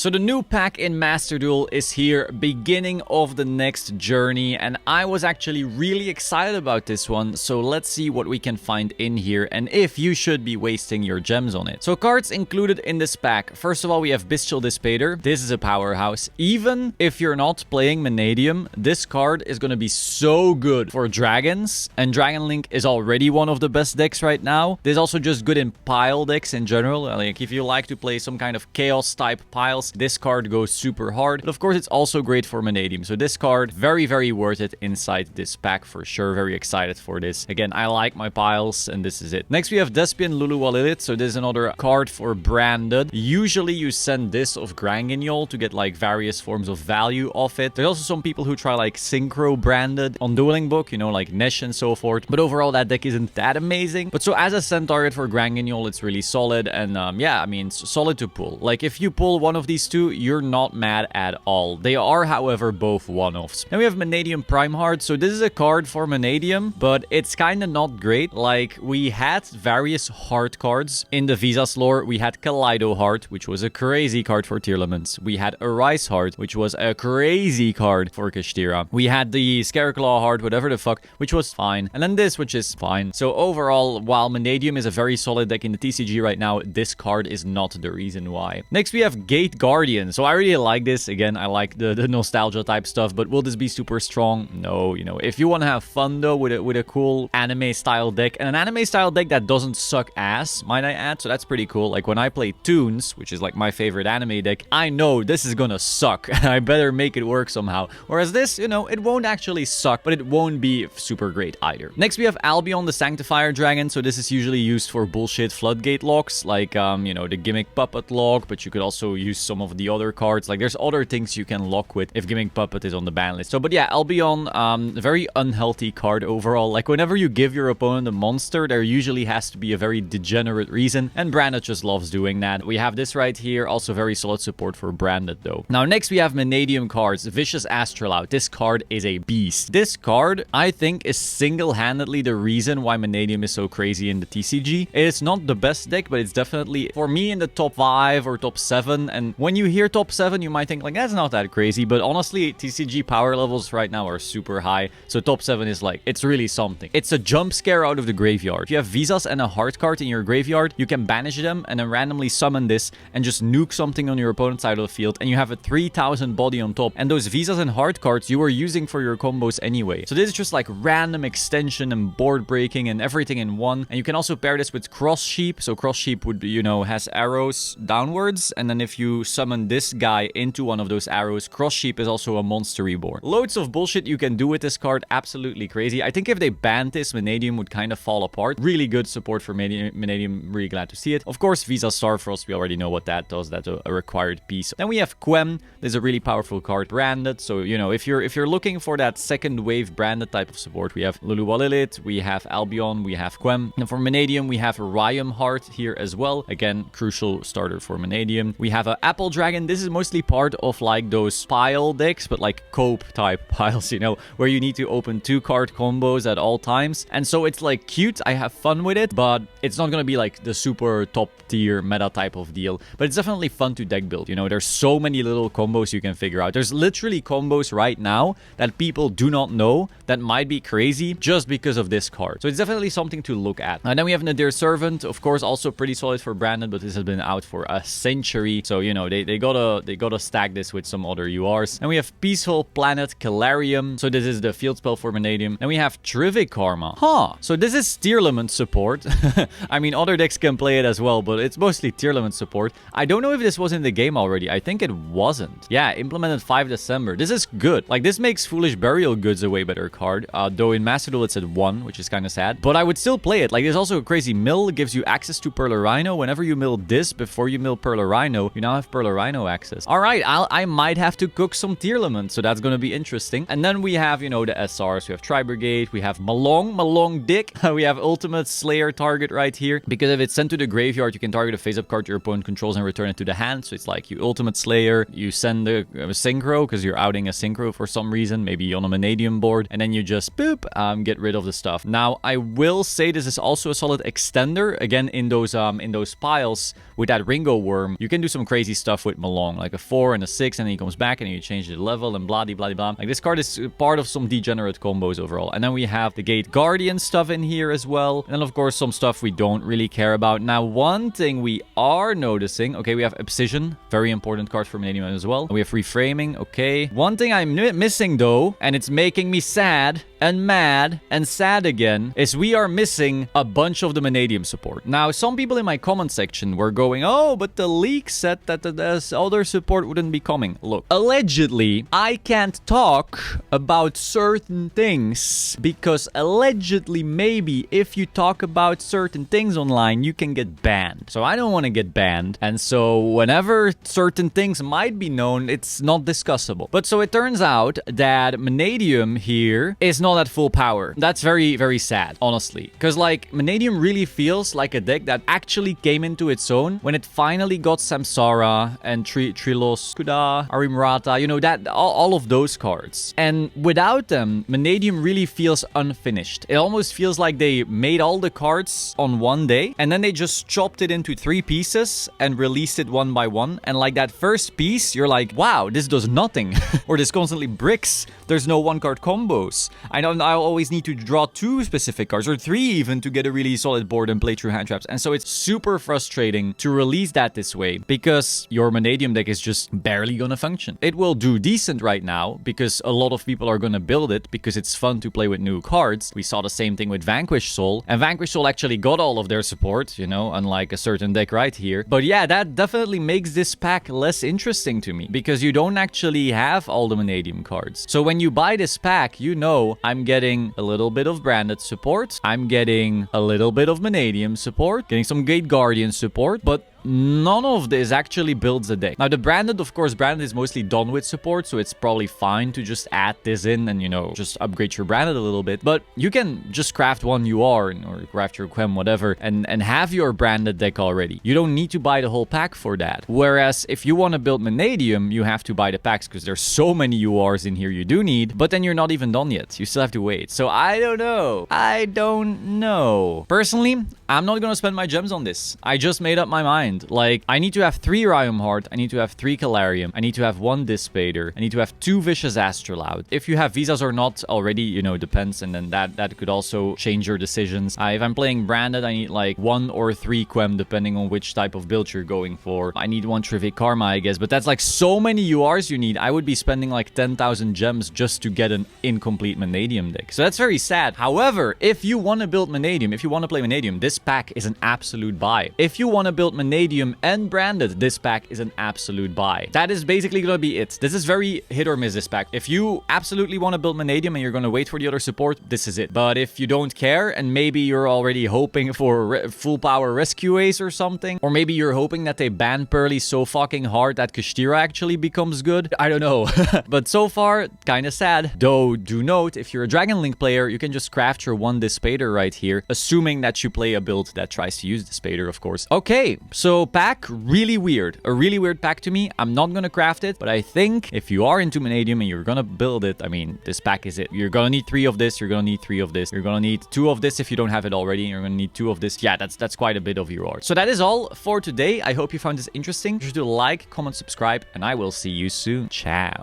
So the new pack in Master Duel is here, beginning of the next journey, and I was actually really excited about this one, so let's see what we can find in here and if you should be wasting your gems on it. So cards included in this pack. First of all, we have Bestial Dispater. This is a powerhouse. Even if you're not playing Mannadium, this card is going to be so good for dragons, and Dragon Link is already one of the best decks right now. This is also just good in pile decks in general. Like if you like to play some kind of chaos type piles, this card goes super hard. But of course, it's also great for Mannadium. So this card, very, very worth it inside this pack for sure. Very excited for this. Again, I like my piles, and this is it. Next, we have Despian Luluwa Lilith. So this is another card for Branded. Usually, you send this of Grangignol to get like various forms of value off it. There's also some people who try like Synchro Branded on Dueling Book, you know, like Nesh and so forth. But overall, that deck isn't that amazing. But so as a send target for Grangignol, it's really solid. And yeah, I mean, it's solid to pull. Like if you pull one of these two, you're not mad at all. They are, however, both one-offs. Then we have Mannadium Prime Heart. So this is a card for Mannadium, but it's kind of not great. Like we had various heart cards in the Visas lore. We had Kaleido Heart, which was a crazy card for Tearlaments. We had Arise Heart, which was a crazy card for Kashtira. We had the Scareclaw Heart, whatever the fuck, which was fine. And then this, which is fine. So overall, while Mannadium is a very solid deck in the TCG right now, this card is not the reason why. Next, we have Gate Guardian. So I really like this. Again, I like the nostalgia type stuff, but will this be super strong? No, you know, if you want to have fun though with a cool anime style deck, and an anime style deck that doesn't suck ass, might I add, so that's pretty cool. Like when I play Toons, which is like my favorite anime deck, I know this is gonna suck. I better make it work somehow. Whereas this, you know, it won't actually suck, but it won't be super great either. Next, we have Albion the Sanctifier Dragon. So this is usually used for bullshit floodgate locks, like you know, the Gimmick Puppet lock, but you could also use some of the other cards. Like there's other things you can lock with if Gimmick Puppet is on the ban list. So but yeah, Albion, very unhealthy card overall. Like whenever you give your opponent a monster, there usually has to be a very degenerate reason, and Branded just loves doing that. We have this right here, also very solid support for Branded though. Now next we have Mannadium cards. Vicious Astrolaut. This card is a beast. This card, I think, is single-handedly the reason why Mannadium is so crazy in the TCG. It's not the best deck, but it's definitely, for me, in the top 5 or top 7. And when you hear top 7, you might think, like, that's not that crazy. But honestly, TCG power levels right now are super high. So top 7 is like, it's really something. It's a jump scare out of the graveyard. If you have Visas and a Heart card in your graveyard, you can banish them and then randomly summon this and just nuke something on your opponent's side of the field. And you have a 3000 body on top. And those Visas and Heart cards you are using for your combos anyway. So this is just like random extension and board breaking and everything in one. And you can also pair this with Cross Sheep. So Cross Sheep would, you know, has arrows downwards. And then if you summon this guy into one of those arrows, Cross Sheep is also a monster reborn. Loads of bullshit you can do with this card. Absolutely crazy. I think if they banned this, Mannadium would kind of fall apart. Really good support for Mannadium. Really glad to see it. Of course, Visa Starfrost, we already know what that does. That's a required piece. Then we have Quem. This is a really powerful card, Branded. So, you know, if you're looking for that second wave Branded type of support, we have Luluwa Lilith, we have Albion, we have Quem. And for Mannadium, we have Ryam Heart here as well. Again, crucial starter for Mannadium. We have an Apple Dragon. This is mostly part of like those pile decks, but like cope type piles, you know, where you need to open 2-card combos at all times. And so it's like cute. I have fun with it, but it's not going to be like the super top tier meta type of deal. But it's definitely fun to deck build. You know, there's so many little combos you can figure out. There's literally combos right now that people do not know that might be crazy just because of this card. So it's definitely something to look at. And then we have Nadir Servant, of course, also pretty solid for Branded, but this has been out for a century. So, you know, they gotta stack this with some other URs. And we have Peaceful Planet Calarium. So this is the field spell for Mannadium. And we have Trivic Karma. Huh. So this is Tearlament support. I mean, other decks can play it as well, but it's mostly Tearlament support. I don't know if this was in the game already. I think it wasn't. Yeah, implemented 5 December. This is good. Like, this makes Foolish Burial Goods a way better card. Though in Master Duel it's at 1, which is kind of sad. But I would still play it. Like, there's also a crazy mill. It gives you access to Perla Rhino. Whenever you mill this before you mill Perla Rhino, you now have Perla Rhino access. Alright, I might have to cook some Tearlament, so that's gonna be interesting. And then we have, you know, the SRs. We have Tri-Brigade. We have Malong Dick. We have Ultimate Slayer target right here. Because if it's sent to the graveyard, you can target a face-up card your opponent controls and return it to the hand. So it's like you Ultimate Slayer, you send a Synchro because you're outing a Synchro for some reason, maybe on a Mannadium board, and then you just boop, get rid of the stuff. Now, I will say this is also a solid extender. Again, in those piles with that Ringo Worm, you can do some crazy stuff stuff with Malong, like a 4 and a 6, and then he comes back and you change the level and blah, blah, blah, blah. Like, this card is part of some degenerate combos overall. And then we have the Gate Guardian stuff in here as well. And then, of course, some stuff we don't really care about. Now, one thing we are noticing, okay, we have Obsidian, very important card for Mannadium as well. And we have Reframing, okay. One thing I'm missing, though, and it's making me sad and mad and sad again, is we are missing a bunch of the Mannadium support. Now, some people in my comment section were going, oh, but the leak said that the other support wouldn't be coming. Look, allegedly, I can't talk about certain things because allegedly, maybe if you talk about certain things online, you can get banned. So I don't want to get banned. And so whenever certain things might be known, it's not discussable. But so it turns out that Mannadium here is not at full power. That's very, very sad, honestly. Because like Mannadium really feels like a deck that actually came into its own when it finally got Samsara and Trilos, Kuda, Arimrata, you know, that all of those cards. And without them, Mannadium really feels unfinished. It almost feels like they made all the cards on one day and then they just chopped it into 3 pieces and released it one by one. And like that first piece, you're like, wow, this does nothing. Or this constantly bricks. There's no 1-card combos. I know I always need to draw 2 specific cards or 3 even to get a really solid board and play through hand traps. And so it's super frustrating to release that this way because your Mannadium deck is just barely gonna function. It will do decent right now because a lot of people are gonna build it because it's fun to play with new cards. We saw the same thing with Vanquish Soul, and Vanquish Soul actually got all of their support, you know, unlike a certain deck right here. But yeah, that definitely makes this pack less interesting to me because you don't actually have all the Mannadium cards. So when you buy this pack, you know I'm getting a little bit of Branded support, I'm getting a little bit of Mannadium support, getting some Gate Guardian support, but none of this actually builds a deck. Now, the Branded, of course, Branded is mostly done with support, so it's probably fine to just add this in and, you know, just upgrade your Branded a little bit. But you can just craft one UR or craft your Quem, whatever, and have your Branded deck already. You don't need to buy the whole pack for that. Whereas, if you want to build Mannadium, you have to buy the packs because there's so many URs in here you do need, but then you're not even done yet. You still have to wait. So I don't know. I don't know. Personally, I'm not gonna spend my gems on this. I just made up my mind. Like, I need to have 3 Rhyme Heart, I need to have 3 Calarium, I need to have 1 Dispater, I need to have 2 Vicious Astrolabe. If you have Visas or not already, you know, depends, and then that could also change your decisions. If I'm playing Branded, I need like 1 or 3 Quem, depending on which type of build you're going for. I need 1 Trivic Karma, I guess, but that's like so many URs you need. I would be spending like 10,000 gems just to get an incomplete Mannadium deck. So that's very sad. However, if you want to build Mannadium, if you want to play Mannadium, this pack is an absolute buy. If you want to build Mannadium and Branded, this pack is an absolute buy. That is basically going to be it. This is very hit or miss, this pack. If you absolutely want to build Mannadium and you're going to wait for the other support, this is it. But if you don't care and maybe you're already hoping for full power Rescue Ace or something, or maybe you're hoping that they ban Pearly so fucking hard that Kashtira actually becomes good, I don't know. But so far, kind of sad. Though, do note, if you're a Dragon Link player, you can just craft your 1 Dispater right here, assuming that you play a build that tries to use Dispater, of course. Okay, so pack, really weird. A really weird pack to me. I'm not gonna craft it, but I think if you are into Mannadium and you're gonna build it, I mean, this pack is it. You're gonna need 3 of this, you're gonna need 3 of this, you're gonna need 2 of this if you don't have it already, you're gonna need 2 of this. Yeah, that's quite a bit of your art. So that is all for today. I hope you found this interesting. Be sure to like, comment, subscribe, and I will see you soon. Ciao.